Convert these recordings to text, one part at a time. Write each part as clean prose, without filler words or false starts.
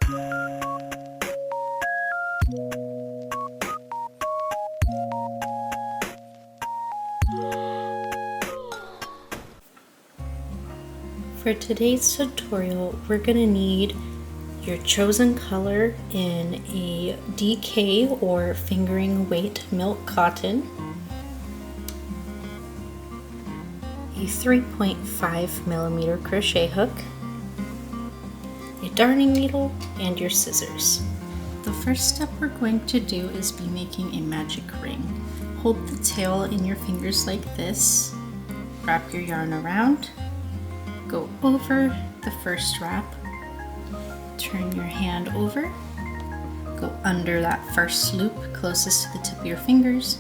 For today's tutorial, we're going to need your chosen color in a DK or fingering weight milk cotton, a 3.5mm crochet hook, a darning needle, and your scissors. The first step we're going to do is be making a magic ring. Hold the tail in your fingers like this, wrap your yarn around, go over the first wrap, turn your hand over, go under that first loop closest to the tip of your fingers,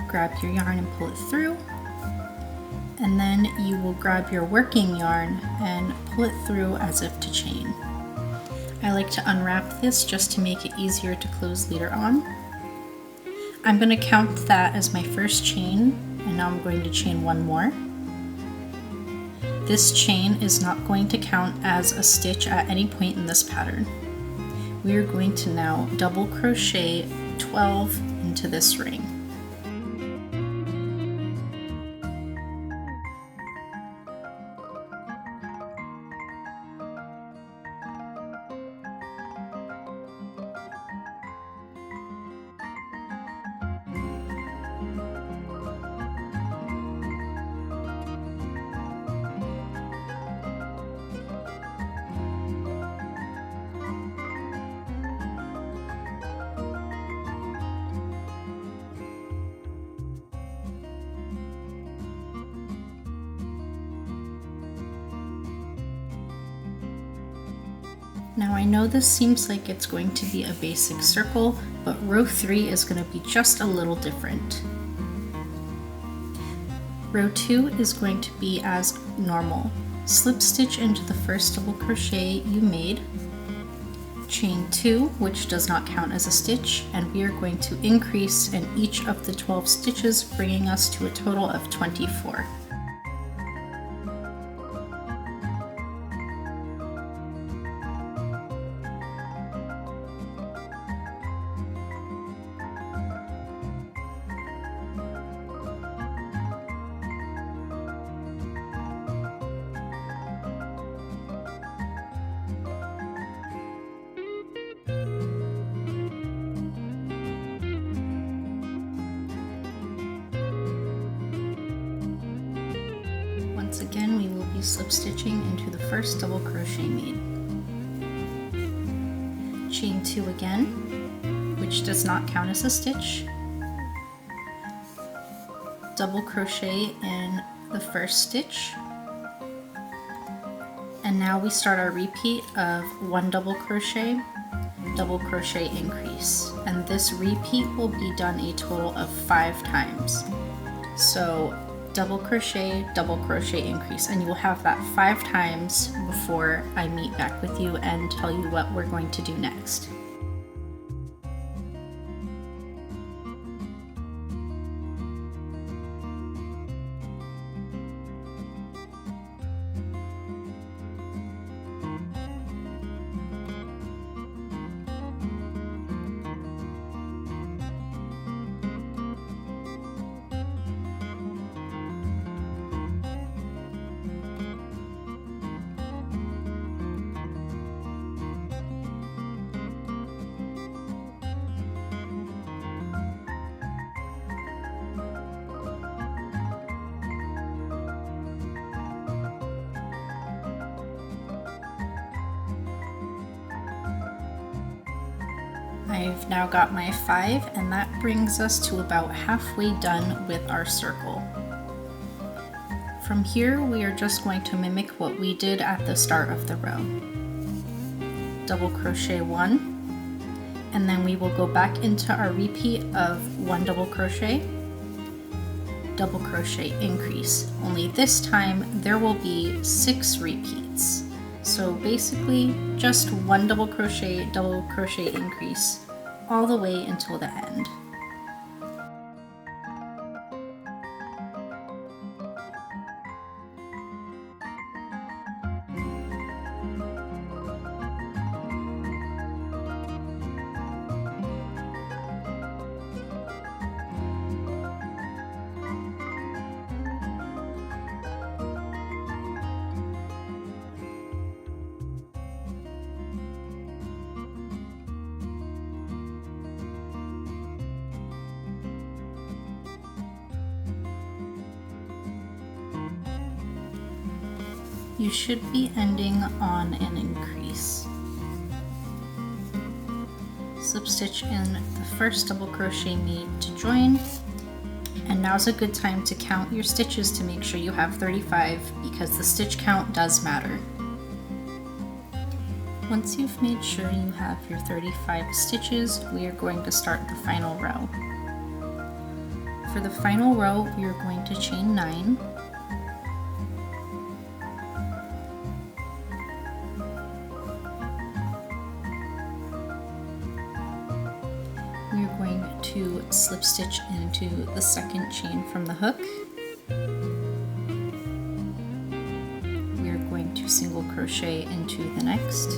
grab your yarn and pull it through, and then you will grab your working yarn and pull it through as if to chain. I like to unwrap this just to make it easier to close later on. I'm going to count that as my first chain, and now I'm going to chain one more. This chain is not going to count as a stitch at any point in this pattern. We are going to now double crochet 12 into this ring. Now I know this seems like it's going to be a basic circle, but row 3 is going to be just a little different. Row 2 is going to be as normal. Slip stitch into the first double crochet you made, chain 2, which does not count as a stitch, and we are going to increase in each of the 12 stitches, bringing us to a total of 24. Once again, we will be slip stitching into the first double crochet made. Chain 2 again, which does not count as a stitch. Double crochet in the first stitch. And now we start our repeat of 1 double crochet increase. And this repeat will be done a total of 5 times. So double crochet increase, and you will have that 5 times before I meet back with you and tell you what we're going to do next. I've now got my 5, and that brings us to about halfway done with our circle. From here, we are just going to mimic what we did at the start of the row. Double crochet 1, and then we will go back into our repeat of 1 double crochet increase. Only this time there will be 6 repeats. So basically just 1 double crochet increase all the way until the end. You should be ending on an increase. Slip stitch in the first double crochet made to join, and now's a good time to count your stitches to make sure you have 35 because the stitch count does matter. Once you've made sure you have your 35 stitches, we are going to start the final row. For the final row, we are going to chain 9. We are going to slip stitch into the second chain from the hook. We are going to single crochet into the next.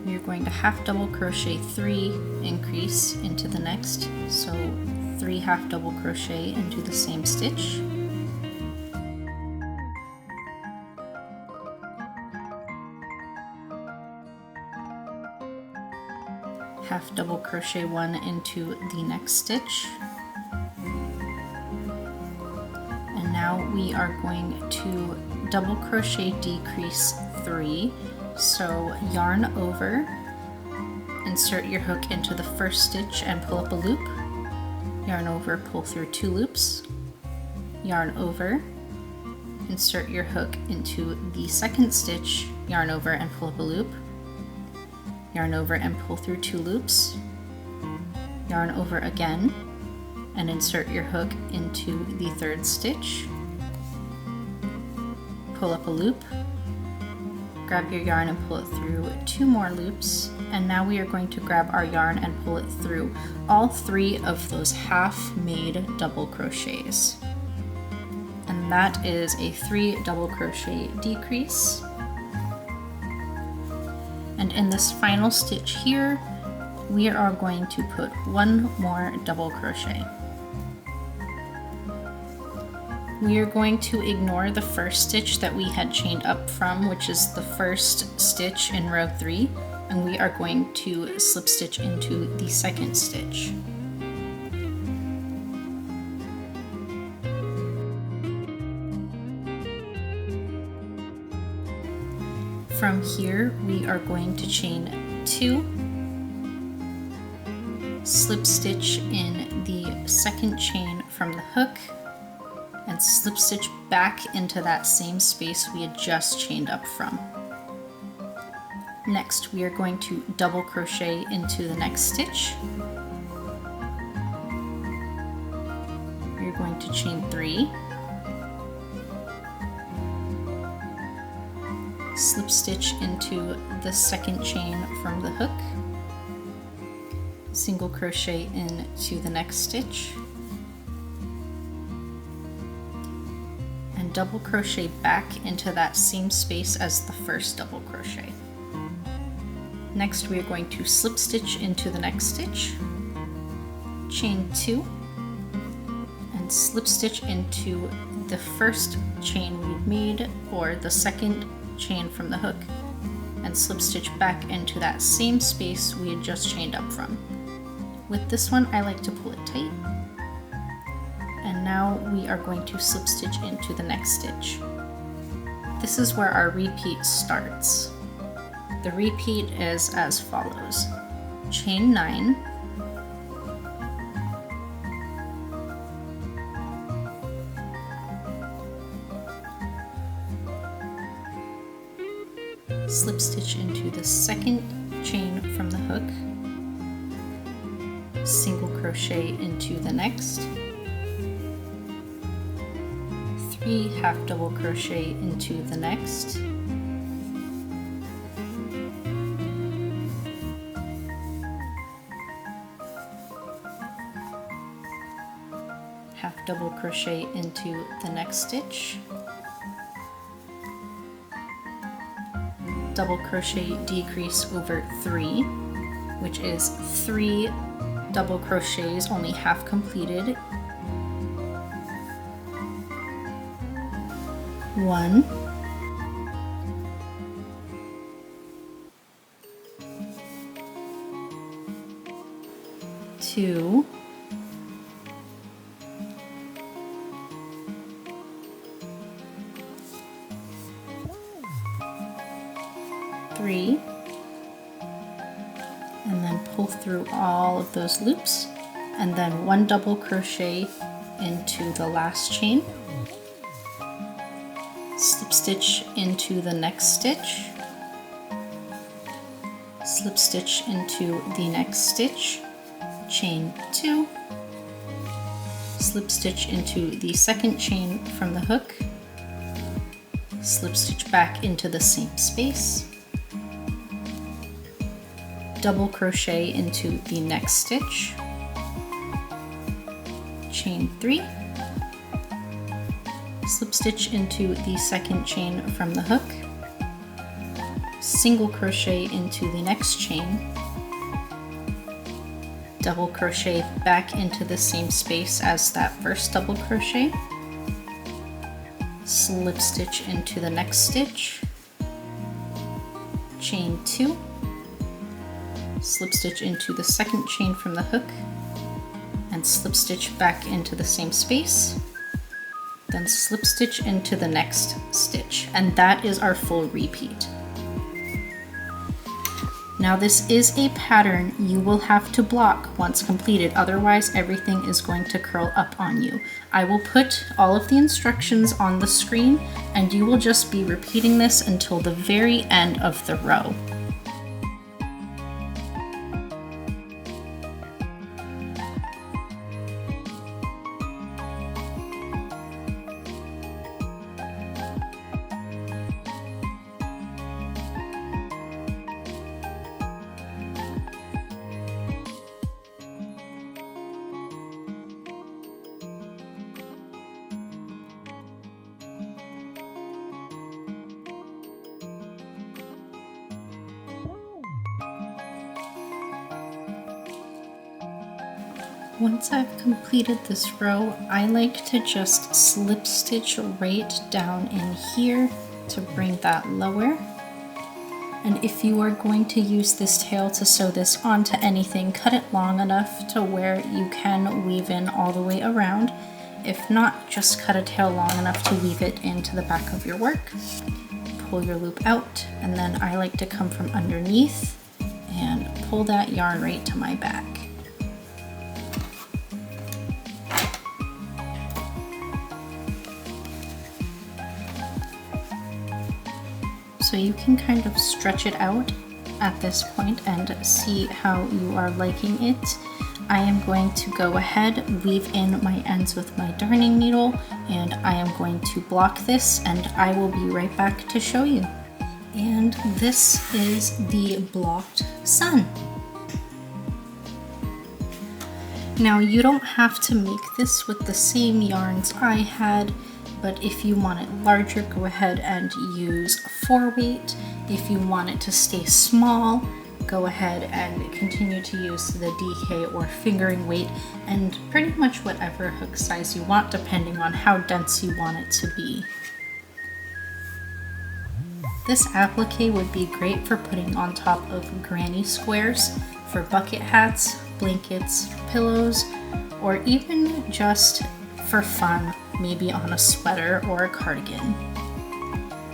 We are going to half double crochet 3, increase into the next, so 3 half double crochet into the same stitch. Half double crochet 1 into the next stitch. And now we are going to double crochet decrease 3. So yarn over, insert your hook into the first stitch and pull up a loop. Yarn over, pull through 2 loops. Yarn over, insert your hook into the second stitch, yarn over and pull up a loop. Yarn over and pull through 2 loops. Yarn over again and insert your hook into the third stitch. Pull up a loop. Grab your yarn and pull it through 2 more loops, and now we are going to grab our yarn and pull it through all 3 of those half made double crochets. And that is a 3 double crochet decrease. And in this final stitch here, we are going to put 1 more double crochet. We are going to ignore the first stitch that we had chained up from, which is the first stitch in row 3, and we are going to slip stitch into the second stitch. From here, we are going to chain 2, slip stitch in the second chain from the hook, and slip stitch back into that same space we had just chained up from. Next, we are going to double crochet into the next stitch. We're going to chain 3, slip stitch into the second chain from the hook, single crochet into the next stitch, and double crochet back into that same space as the first double crochet. Next, we are going to slip stitch into the next stitch, chain 2, and slip stitch into the first chain we've made, or the second chain from the hook, and slip stitch back into that same space we had just chained up from. With this one, I like to pull it tight. And now we are going to slip stitch into the next stitch. This is where our repeat starts. The repeat is as follows: chain 9, slip stitch into the second chain from the hook, single crochet into the next, 3 half double crochet into the next, half double crochet into the next stitch, double crochet decrease over 3, which is 3 double crochets only half completed, 1, 2, 3, 3, and then pull through all of those loops, and then 1 double crochet into the last chain, slip stitch into the next stitch, slip stitch into the next stitch, chain 2, slip stitch into the second chain from the hook, slip stitch back into the same space, double crochet into the next stitch, chain 3, slip stitch into the second chain from the hook, single crochet into the next chain, double crochet back into the same space as that first double crochet, slip stitch into the next stitch, chain 2, slip stitch into the second chain from the hook, and slip stitch back into the same space, then slip stitch into the next stitch, and that is our full repeat. Now this is a pattern you will have to block once completed, otherwise everything is going to curl up on you. I will put all of the instructions on the screen, and you will just be repeating this until the very end of the row. Once I've completed this row, I like to just slip stitch right down in here to bring that lower. And if you are going to use this tail to sew this onto anything, cut it long enough to where you can weave in all the way around. If not, just cut a tail long enough to weave it into the back of your work. Pull your loop out, and then I like to come from underneath and pull that yarn right to my back. So you can kind of stretch it out at this point and see how you are liking it. I am going to go ahead, weave in my ends with my darning needle, and I am going to block this, and I will be right back to show you. And this is the blocked sun. Now you don't have to make this with the same yarns I had, but if you want it larger, go ahead and use 4-weight. If you want it to stay small, go ahead and continue to use the DK or fingering weight, and pretty much whatever hook size you want depending on how dense you want it to be. This applique would be great for putting on top of granny squares, for bucket hats, blankets, pillows, or even just for fun, maybe on a sweater or a cardigan.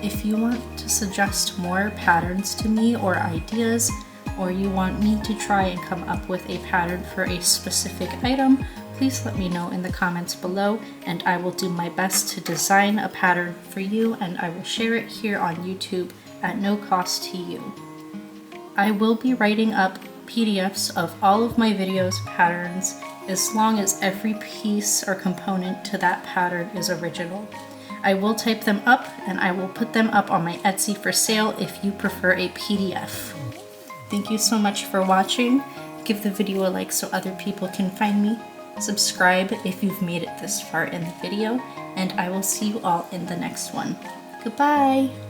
If you want to suggest more patterns to me or ideas, or you want me to try and come up with a pattern for a specific item, please let me know in the comments below, and I will do my best to design a pattern for you, and I will share it here on YouTube at no cost to you. I will be writing up PDFs of all of my videos patterns, as long as every piece or component to that pattern is original. I will type them up, and I will put them up on my Etsy for sale if you prefer a PDF. Thank you so much for watching. Give the video a like so other people can find me. Subscribe if you've made it this far in the video, and I will see you all in the next one. Goodbye!